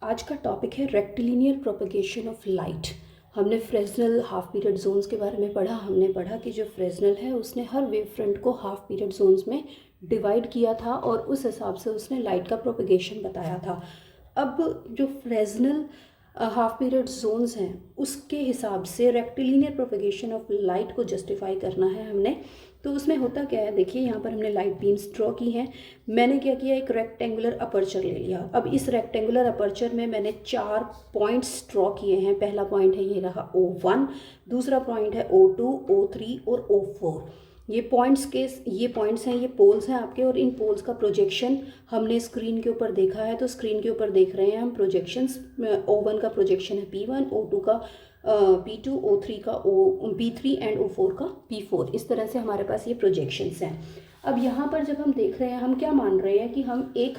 आज का टॉपिक है रेक्टिलिनियर प्रोपगेशन ऑफ लाइट। हमने फ्रेस्नेल हाफ पीरियड जोन्स के बारे में पढ़ा। हमने पढ़ा कि जो फ्रेस्नेल है उसने हर वेव फ्रंट को हाफ पीरियड जोन्स में डिवाइड किया था और उस हिसाब से उसने लाइट का प्रोपगेशन बताया था। अब जो फ्रेस्नेल हाफ पीरियड जोन्स हैं उसके हिसाब से रेक्टिलिनियर प्रोपगेशन ऑफ लाइट को जस्टिफाई करना है हमने। तो उसमें होता क्या है, देखिए यहाँ पर हमने लाइट बीम्स ड्रॉ की हैं। मैंने क्या किया, एक रेक्टेंगुलर अपर्चर ले लिया। अब इस रेक्टेंगुलर अपर्चर में मैंने 4 पॉइंट्स ड्रॉ किए हैं। पहला पॉइंट है ये रहा O1, दूसरा पॉइंट है O2, O3 और O4। ये पॉइंट्स हैं, ये पोल्स हैं आपके, और इन पोल्स का प्रोजेक्शन हमने स्क्रीन के ऊपर देखा है। तो स्क्रीन के ऊपर देख रहे हैं हम प्रोजेक्शंस। O1 का प्रोजेक्शन है P1, O2 का P2, O3 का P3 एंड O4 का P4। इस तरह से हमारे पास ये प्रोजेक्शंस हैं। अब यहाँ पर जब हम देख रहे हैं, हम क्या मान रहे हैं कि हम एक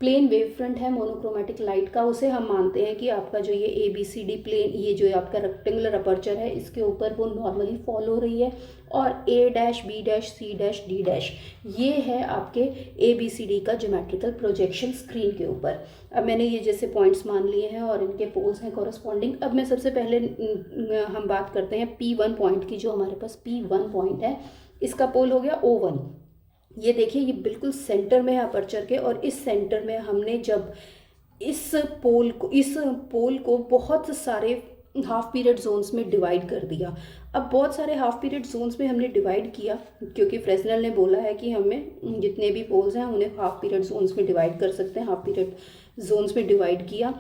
प्लेन वेव फ्रंट है मोनोक्रोमेटिक लाइट का, उसे हम मानते हैं कि आपका जो ये ABCD प्लेन, ये जो आपका रेक्टेंगुलर अपर्चर है, इसके ऊपर वो नॉर्मली फॉल हो रही है। और A dash, B dash, C dash, D dash, ये है आपके ABCD का ज्योमेट्रिकल प्रोजेक्शन स्क्रीन के ऊपर। अब मैंने ये जैसे पॉइंट्स मान लिए हैं और इनके पोल्स हैं कॉरस्पॉन्डिंग। अब मैं सबसे पहले हम बात करते हैं P1 पॉइंट की। जो हमारे पास P1 पॉइंट है, इसका पोल हो गया O1। ये देखिए, ये बिल्कुल सेंटर में है अपर्चर के, और इस सेंटर में हमने जब इस पोल को बहुत सारे हाफ पीरियड जोन्स में डिवाइड कर दिया। अब बहुत सारे हाफ पीरियड जोन्स में हमने डिवाइड किया क्योंकि फ्रेस्नेल ने बोला है कि हमें जितने भी पोल्स हैं उन्हें हाफ पीरियड जोन्स में डिवाइड कर सकते हैं। हाफ पीरियड जोन्स में डिवाइड किया,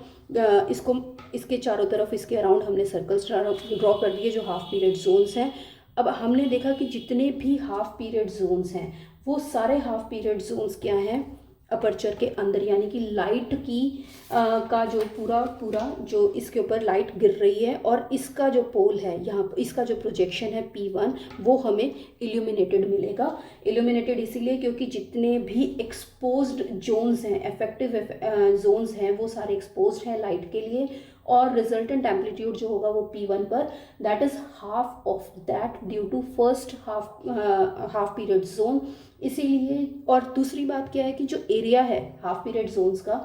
इसके चारों तरफ, इसके अराउंड हमने सर्कल्स ड्रॉ कर दिए जो हाफ पीरियड जोन्स हैं। अब हमने देखा कि जितने भी हाफ पीरियड जोन्स हैं वो सारे हाफ पीरियड जोन्स क्या हैं, अपर्चर के अंदर, यानी कि लाइट की का जो पूरा जो इसके ऊपर लाइट गिर रही है और इसका जो पोल है यहाँ, इसका जो प्रोजेक्शन है P1, वो हमें इल्यूमिनेटेड मिलेगा। इल्यूमिनेटेड इसीलिए क्योंकि जितने भी एक्सपोज्ड जोन्स हैं, इफेक्टिव जोन्स हैं, वो सारे एक्सपोज्ड हैं लाइट के लिए। और रिजल्टेंट एम्पलीट्यूड जो होगा वो P1 पर, that is half of that due to first half period zone. इसीलिए, और दूसरी बात क्या है कि जो एरिया है हाफ पीरियड जोन्स का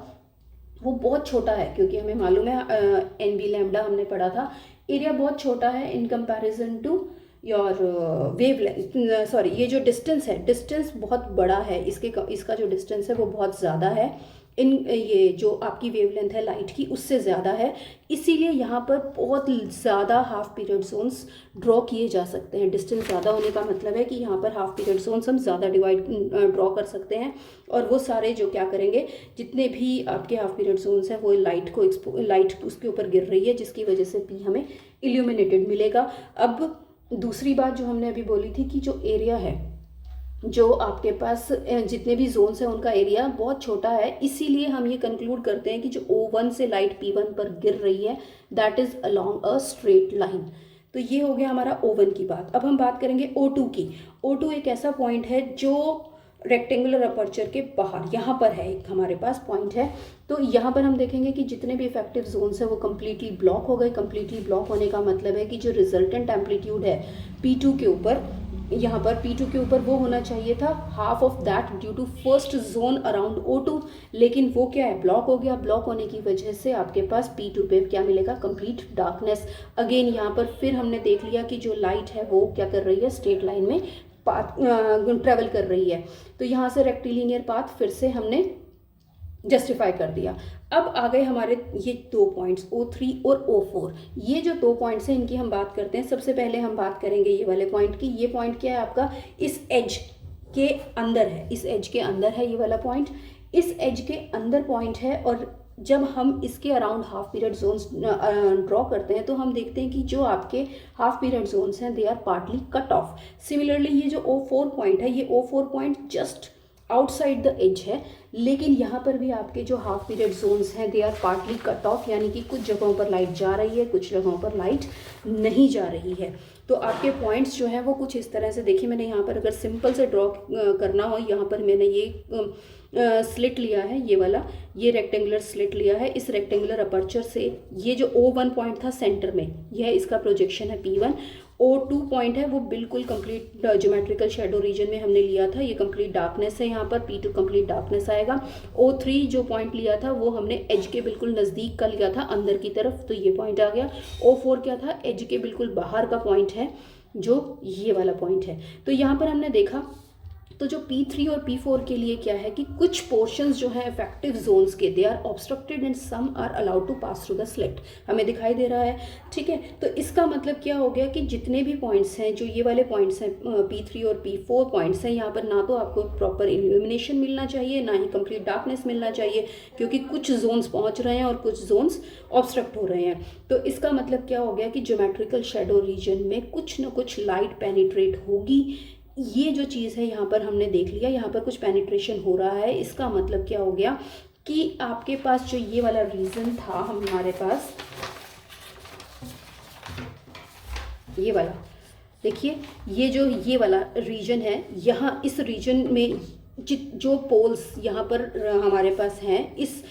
वो बहुत छोटा है, क्योंकि हमें मालूम है NB लैम्डा हमने पढ़ा था। एरिया बहुत छोटा है in comparison to your wavelength, sorry, ये जो डिस्टेंस है, डिस्टेंस बहुत बड़ा है, इसका जो डिस्टेंस है वो बहुत ज़्यादा है। ये जो आपकी वेवलेंथ है लाइट की, उससे ज़्यादा है। इसीलिए यहाँ पर बहुत ज़्यादा हाफ पीरियड जोन्स ड्रॉ किए जा सकते हैं। डिस्टेंस ज़्यादा होने का मतलब है कि यहाँ पर हाफ पीरियड जोन्स हम ज़्यादा ड्रॉ कर सकते हैं। और वो सारे जो क्या करेंगे, जितने भी आपके हाफ पीरियड जोन्स हैं वो लाइट उसके ऊपर गिर रही है, जिसकी वजह से P हमें इल्यूमिनेटेड मिलेगा। अब दूसरी बात जो हमने अभी बोली थी कि जो एरिया है, जो आपके पास जितने भी जोन्स हैं उनका एरिया बहुत छोटा है, इसीलिए हम ये कंक्लूड करते हैं कि जो O1 से लाइट P1 पर गिर रही है, that is along a straight line. तो ये हो गया हमारा O1 की बात। अब हम बात करेंगे O2 की। O2 एक ऐसा पॉइंट है जो रेक्टेंगुलर अपर्चर के बाहर यहाँ पर है, एक हमारे पास पॉइंट है। तो यहाँ पर हम देखेंगे कि जितने भी इफेक्टिव जोन्स हैं वो कम्प्लीटली ब्लॉक हो गए। कम्प्लीटली ब्लॉक होने का मतलब है कि जो रिजल्टेंट एम्पलीट्यूड है P2 के ऊपर, यहाँ पर P2 के ऊपर वो होना चाहिए था half of that due to first zone around O2, लेकिन वो क्या है, ब्लॉक हो गया। ब्लॉक होने की वजह से आपके पास P2 पे क्या मिलेगा, कंप्लीट डार्कनेस। अगेन यहाँ पर फिर हमने देख लिया कि जो लाइट है वो क्या कर रही है, स्ट्रेट लाइन में पाथ ट्रेवल कर रही है। तो यहाँ से रेक्टिलिनियर पाथ फिर से हमने जस्टिफाई कर दिया। अब आ गए हमारे ये 2 पॉइंट्स O3 और O4। ये जो 2 पॉइंट्स हैं इनकी हम बात करते हैं। सबसे पहले हम बात करेंगे ये वाले पॉइंट की। ये पॉइंट क्या है आपका, इस एज के अंदर है, इस एज के अंदर है ये वाला पॉइंट, इस एज के अंदर पॉइंट है। और जब हम इसके around half period zones draw करते हैं तो हम देखते हैं कि जो आपके हाफ पीरियड जोन्स हैं they are partly cut off. Similarly ये जो O4 पॉइंट है, ये O4 point just outside the edge है, लेकिन यहाँ पर भी आपके जो हाफ पीरियड जोन्स हैं they are partly cut off, यानी कि कुछ जगहों पर लाइट जा रही है, कुछ जगहों पर लाइट नहीं जा रही है। तो आपके पॉइंट्स जो हैं वो कुछ इस तरह से, देखिए मैंने यहाँ पर अगर सिंपल से ड्रॉ करना हो, यहाँ पर मैंने ये स्लिट लिया है, ये वाला, ये रेक्टेंगुलर स्लिट लिया है। इस रेक्टेंगुलर अपर्चर से ये जो O1 पॉइंट था सेंटर में, यह इसका प्रोजेक्शन है P1। O2 पॉइंट है वो बिल्कुल कंप्लीट ज्योमेट्रिकल शेडो रीजन में हमने लिया था, ये कंप्लीट डार्कनेस है, यहाँ पर P2 कंप्लीट डार्कनेस आएगा। आएगा। O3 जो पॉइंट लिया था वो हमने एज के बिल्कुल नज़दीक का लिया था, अंदर की तरफ, तो ये पॉइंट आ गया। O4 क्या था, एज के बिल्कुल बाहर का पॉइंट है, जो ये वाला पॉइंट है। तो यहाँ पर हमने देखा तो जो P3 और P4 के लिए क्या है कि कुछ पोर्शंस जो है इफेक्टिव जोन्स के, they are obstructed and some are allowed to pass through the slit, हमें दिखाई दे रहा है। ठीक है, तो इसका मतलब क्या हो गया कि जितने भी पॉइंट्स हैं, जो ये वाले पॉइंट्स हैं P3 और P4 पॉइंट्स हैं, यहाँ पर ना तो आपको प्रॉपर इल्यूमिनेशन मिलना चाहिए, ना ही कंप्लीट डार्कनेस मिलना चाहिए, क्योंकि कुछ जोन्स पहुँच रहे हैं और कुछ जोन्स ऑब्स्ट्रक्ट हो रहे हैं। तो इसका मतलब क्या हो गया कि ज्योमेट्रिकल शेडो रीजन में कुछ ना कुछ लाइट पेनिट्रेट होगी। ये जो चीज़ है यहाँ पर हमने देख लिया, यहाँ पर कुछ पेनिट्रेशन हो रहा है। इसका मतलब क्या हो गया कि आपके पास जो ये वाला रीजन था, हमारे पास ये वाला देखिए, ये वाला रीजन है, यहाँ इस रीजन में जो पोल्स यहाँ पर हमारे पास हैं, इस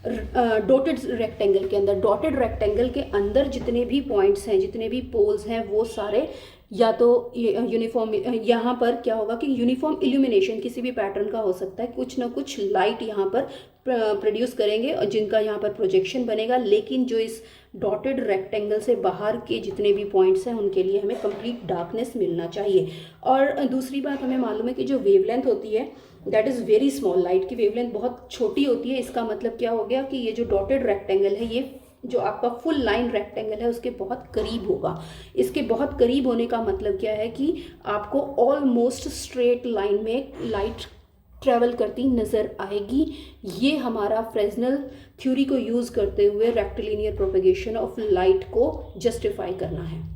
डॉटेड रेक्टेंगल के अंदर, डॉटेड रेक्टेंगल के अंदर जितने भी पॉइंट्स हैं, जितने भी पोल्स हैं, वो सारे या तो यूनिफॉर्म, यहाँ पर क्या होगा कि यूनिफॉर्म इल्यूमिनेशन किसी भी पैटर्न का हो सकता है, कुछ ना कुछ लाइट यहाँ पर प्रोड्यूस करेंगे और जिनका यहाँ पर प्रोजेक्शन बनेगा। लेकिन जो इस डॉटेड रेक्टेंगल से बाहर के जितने भी पॉइंट्स हैं उनके लिए हमें कंप्लीट डार्कनेस मिलना चाहिए। और दूसरी बात हमें मालूम है कि जो वेवलेंथ होती है that is very small, light की वेवलेंथ बहुत छोटी होती है। इसका मतलब क्या हो गया कि ये जो डॉटेड रेक्टेंगल है, ये जो आपका फुल लाइन रेक्टेंगल है उसके बहुत करीब होगा। इसके बहुत करीब होने का मतलब क्या है कि आपको ऑलमोस्ट स्ट्रेट लाइन में लाइट ट्रैवल करती नज़र आएगी। ये हमारा फ्रेस्नेल थ्योरी को यूज़ करते हुए रेक्टिलिनियर प्रोपेगेशन ऑफ लाइट को जस्टिफाई करना है।